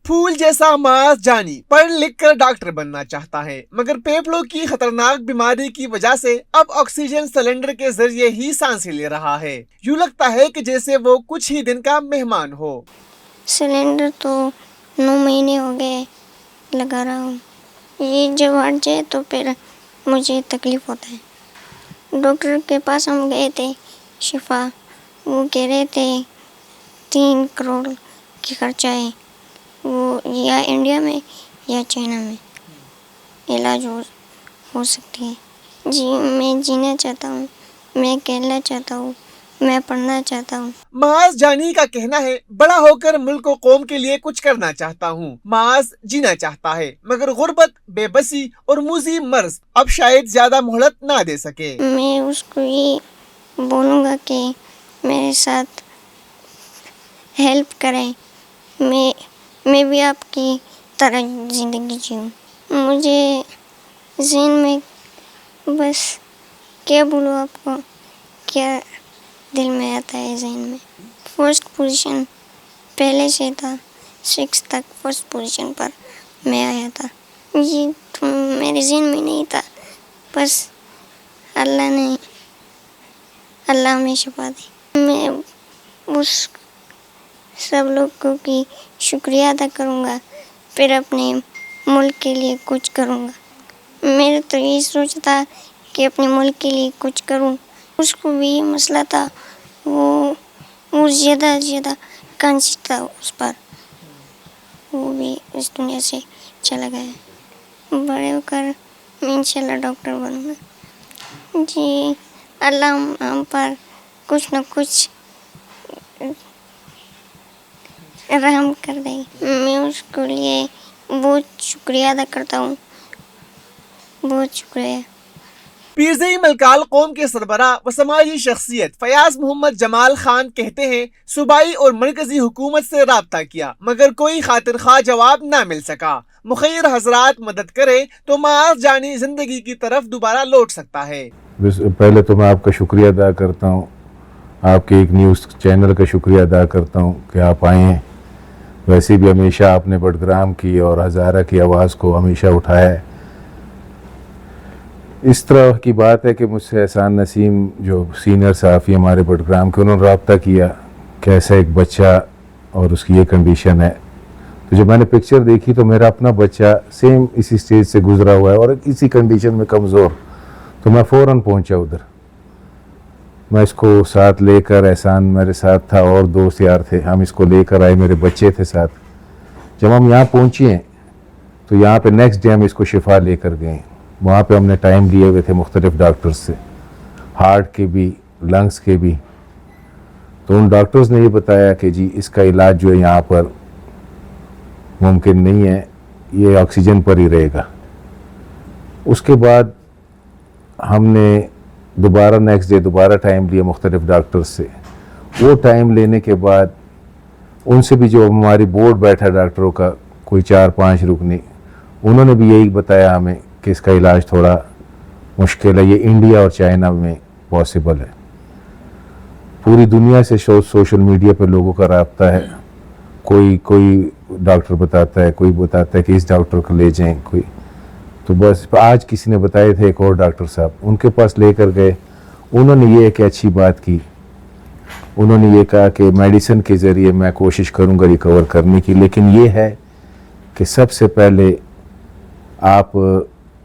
پھول جیسا معاذ جانی پڑھ لکھ کر ڈاکٹر بننا چاہتا ہے، مگر پھیپھڑوں کی خطرناک بیماری کی وجہ سے اب آکسیجن سلنڈر کے ذریعے ہی سانسیں لے رہا ہے۔ یوں لگتا ہے کہ جیسے وہ کچھ ہی دن کا مہمان ہو۔ سلنڈر تو 9 مہینے ہو گئے لگا رہا ہوں، یہ جب ہٹ جائے تو پھر مجھے تکلیف ہوتا ہے۔ ڈاکٹر کے پاس ہم گئے تھے شفا، وہ کہہ رہے تھے 3 کروڑ کی خرچہ ہے، وہ یا انڈیا میں یا چائنا میں علاج ہو سکتی ہے۔ جی میں جینا چاہتا ہوں، میں کھیلنا چاہتا ہوں، میں پڑھنا چاہتا ہوں۔ معاذ جانی کا کہنا ہے بڑا ہو کر ملک و قوم کے لیے کچھ کرنا چاہتا ہوں۔ معاذ جینا چاہتا ہے مگر غربت، بے بسی اور موذی مرض اب شاید زیادہ مہلت نہ دے سکے۔ میں اس کو یہ بولوں گا کہ میرے ساتھ ہیلپ کریں، میں بھی آپ کی طرح زندگی جیوں۔ مجھے ذہن میں بس کیا بولوں آپ کو، کیا دل میں آتا ہے ذہن میں۔ فرسٹ پوزیشن پہلے سے تھا، 6 تک فرسٹ پوزیشن پر میں آیا تھا، یہ تو میرے ذہن میں نہیں تھا، بس اللہ ہمیں شفا دے۔ میں اس سب لوگوں کی شکریہ ادا کروں گا، پھر اپنے ملک کے لیے کچھ کروں گا۔ میرا تو یہ سوچ تھا کہ اپنے ملک کے لیے کچھ کروں، اس کو بھی یہ مسئلہ تھا، وہ زیادہ کانسیس تھا اس پر، وہ بھی اس دنیا سے چلا گیا۔ بڑے ہو کر میں انشاءاللہ ڈاکٹر بنوں گا۔ جی اللہ ہم پر کچھ نہ کچھ رحم کر دے، میں اس کے لیے بہت شکریہ ادا کرتا ہوں، بہت شکریہ۔ پیرزئی ملکال قوم کے سربراہ و سماجی شخصیت فیاض محمد جمال خان کہتے ہیں صوبائی اور مرکزی حکومت سے رابطہ کیا مگر کوئی خاطر خواہ جواب نہ مل سکا۔ مخیر حضرات مدد کرے تو معاذ جانی زندگی کی طرف دوبارہ لوٹ سکتا ہے۔ پہلے تو میں آپ کا شکریہ ادا کرتا ہوں، آپ کے ایک نیوز چینل کا شکریہ ادا کرتا ہوں کہ آپ آئے ہیں۔ ویسے بھی ہمیشہ آپ نے بڈگرام کی اور ہزارہ کی آواز کو ہمیشہ اٹھایا ہے۔ اس طرح کی بات ہے کہ مجھ سے احسان نسیم جو سینئر صحافی ہمارے بڈگرام کے، انہوں نے رابطہ کیا کہ ایسا ایک بچہ اور اس کی یہ کنڈیشن ہے۔ تو جب میں نے پکچر دیکھی تو میرا اپنا بچہ سیم اسی سٹیج سے گزرا ہوا ہے اور اسی کنڈیشن میں کمزور، تو میں فوراً پہنچا ادھر۔ میں اس کو ساتھ لے کر، احسان میرے ساتھ تھا اور دوست یار تھے، ہم اس کو لے کر آئے، میرے بچے تھے ساتھ۔ جب ہم یہاں پہنچے ہیں تو یہاں پہ نیکسٹ ڈے ہم اس کو شفا لے کر گئے۔ وہاں پہ ہم نے ٹائم لیے ہوئے تھے مختلف ڈاکٹرز سے، ہارٹ کے بھی، لنگس کے بھی۔ تو ان ڈاکٹرز نے یہ بتایا کہ جی اس کا علاج جو ہے یہاں پر ممکن نہیں ہے، یہ آکسیجن پر ہی رہے گا۔ اس کے بعد ہم نے دوبارہ نیکسٹ ڈے دوبارہ ٹائم لیا مختلف ڈاکٹرز سے۔ وہ ٹائم لینے کے بعد ان سے بھی جو ہماری بورڈ بیٹھا ڈاکٹروں کا، کوئی 4-5 رکنی، انہوں نے بھی یہی بتایا ہمیں کہ اس کا علاج تھوڑا مشکل ہے، یہ انڈیا اور چائنا میں پاسبل ہے۔ پوری دنیا سے سوشل میڈیا پہ لوگوں کا رابطہ ہے، کوئی ڈاکٹر بتاتا ہے، کوئی بتاتا ہے کہ اس ڈاکٹر کو لے جائیں، کوئی تو بس آج کسی نے بتائے تھے ایک اور ڈاکٹر صاحب، ان کے پاس لے کر گئے۔ انہوں نے یہ ایک اچھی بات کی، انہوں نے یہ کہا کہ میڈیسن کے ذریعے میں کوشش کروں گا ریکور کرنے کی، لیکن یہ ہے کہ سب سے پہلے آپ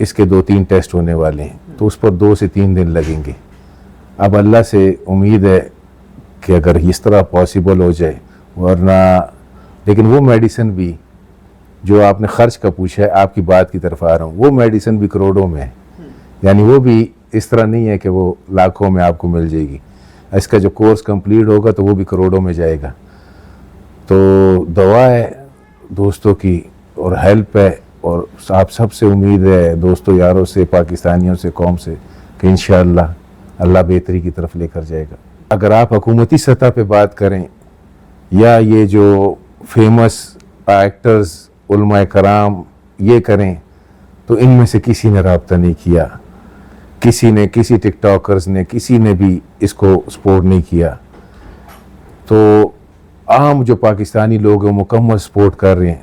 اس کے 2-3 ٹیسٹ ہونے والے ہیں، تو اس پر 2 سے 3 دن لگیں گے۔ اب اللہ سے امید ہے کہ اگر اس طرح پاسبل ہو جائے، ورنہ لیکن وہ میڈیسن بھی جو آپ نے خرچ کا پوچھا ہے، آپ کی بات کی طرف آ رہا ہوں، وہ میڈیسن بھی کروڑوں میں ہے، یعنی وہ بھی اس طرح نہیں ہے کہ وہ لاکھوں میں آپ کو مل جائے گی۔ اس کا جو کورس کمپلیٹ ہوگا تو وہ بھی کروڑوں میں جائے گا۔ تو دعا ہے دوستوں کی اور ہیلپ ہے، اور آپ سب سے امید ہے، دوستوں یاروں سے، پاکستانیوں سے، قوم سے، کہ انشاءاللہ اللہ بہتری کی طرف لے کر جائے گا۔ اگر آپ حکومتی سطح پہ بات کریں یا یہ جو فیمس ایکٹرز، علماء کرام یہ کریں، تو ان میں سے کسی نے رابطہ نہیں کیا، کسی ٹک ٹاکرز نے، کسی نے بھی اس کو سپورٹ نہیں کیا۔ تو عام جو پاکستانی لوگ ہیں مکمل سپورٹ کر رہے ہیں،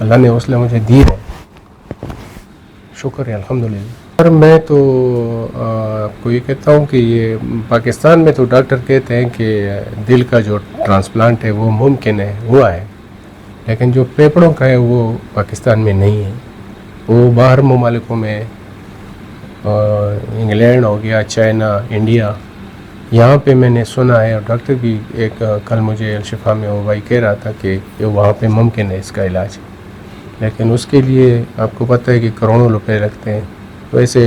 اللہ نے حوصلہ مجھے دی ہے، شکر ہے الحمدللہ۔ اور میں تو آپ کو یہ کہتا ہوں کہ یہ پاکستان میں تو ڈاکٹر کہتے ہیں کہ دل کا جو ٹرانسپلانٹ ہے وہ ممکن ہے، ہوا ہے، لیکن جو پھیپھڑوں کا ہے وہ پاکستان میں نہیں ہے، وہ باہر ممالکوں میں، انگلینڈ ہو گیا، چائنا، انڈیا، یہاں پہ میں نے سنا ہے، اور ڈاکٹر بھی ایک کل مجھے الشفا میں وہ بھائی کہہ رہا تھا کہ وہاں پہ ممکن ہے اس کا علاج، لیکن اس کے لیے آپ کو پتہ ہے کہ کروڑوں روپے لگتے ہیں۔ ویسے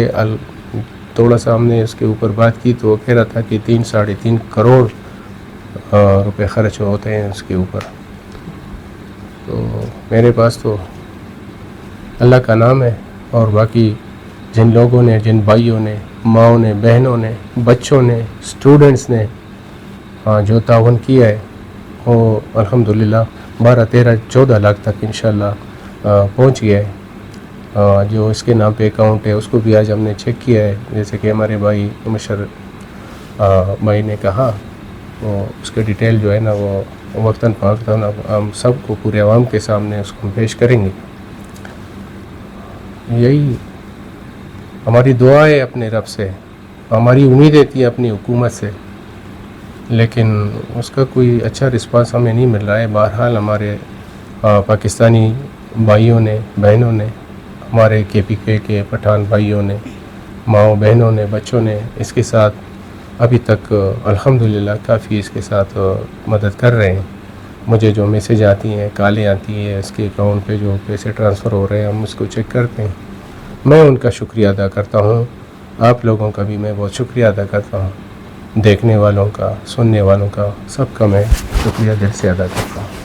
تھوڑا سا ہم نے اس کے اوپر بات کی تو وہ کہہ رہا تھا کہ 3-3.5 کروڑ روپے خرچ ہوتے ہیں اس کے اوپر۔ تو میرے پاس تو اللہ کا نام ہے، اور باقی جن لوگوں نے، جن بھائیوں نے، ماؤں نے، بہنوں نے، بچوں نے، اسٹوڈنٹس نے جو تعاون کیا ہے وہ الحمدللہ 12-13-14 لاکھ تک انشاءاللہ پہنچ گیا ہے۔ جو اس کے نام پہ اکاؤنٹ ہے اس کو بھی آج ہم نے چیک کیا ہے، جیسے کہ ہمارے بھائی مشر بھائی نے کہا، وہ اس کے ڈیٹیل جو ہے نا وہ وقتاً فوقتاً ہم سب کو، پورے عوام کے سامنے اس کو ہم پیش کریں گے۔ یہی ہماری دعا ہے اپنے رب سے، ہماری امیدیں تھیں اپنی حکومت سے، لیکن اس کا کوئی اچھا رسپانس ہمیں نہیں مل رہا ہے۔ بہرحال ہمارے پاکستانی بھائیوں نے، بہنوں نے، ہمارے KPK کے پٹھان بھائیوں نے، ماؤں بہنوں نے، بچوں نے اس کے ساتھ ابھی تک الحمدللہ کافی اس کے ساتھ مدد کر رہے ہیں۔ مجھے جو میسیج آتی ہیں، کالیں آتی ہیں، اس کے اکاؤنٹ پہ جو پیسے ٹرانسفر ہو رہے ہیں ہم اس کو چیک کرتے ہیں۔ میں ان کا شکریہ ادا کرتا ہوں، آپ لوگوں کا بھی میں بہت شکریہ ادا کرتا ہوں، دیکھنے والوں کا، سننے والوں کا، سب کا میں شکریہ دل سے ادا کرتا ہوں۔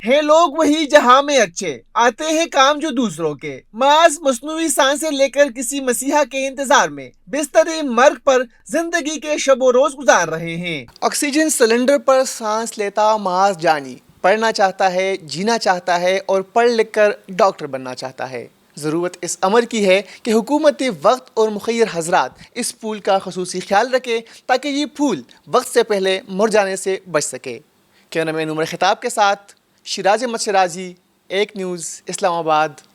ہیں لوگ وہی جہاں میں اچھے، آتے ہیں کام جو دوسروں کے، معاذ مصنوعی سانسیں لے کر کسی مسیحا کے انتظار میں بستر مرگ پر زندگی کے شب و روز گزار رہے ہیں۔ آکسیجن سلنڈر پر سانس لیتا معاذ جانی پڑھنا چاہتا ہے، جینا چاہتا ہے اور پڑھ لکھ کر ڈاکٹر بننا چاہتا ہے۔ ضرورت اس امر کی ہے کہ حکومت وقت اور مخیر حضرات اس پھول کا خصوصی خیال رکھے تاکہ یہ پھول وقت سے پہلے مر جانے سے بچ سکے۔ کیمرہ مین عمر خطاب کے ساتھ شیراز احمد شیرازی، ایک نیوز، اسلام آباد۔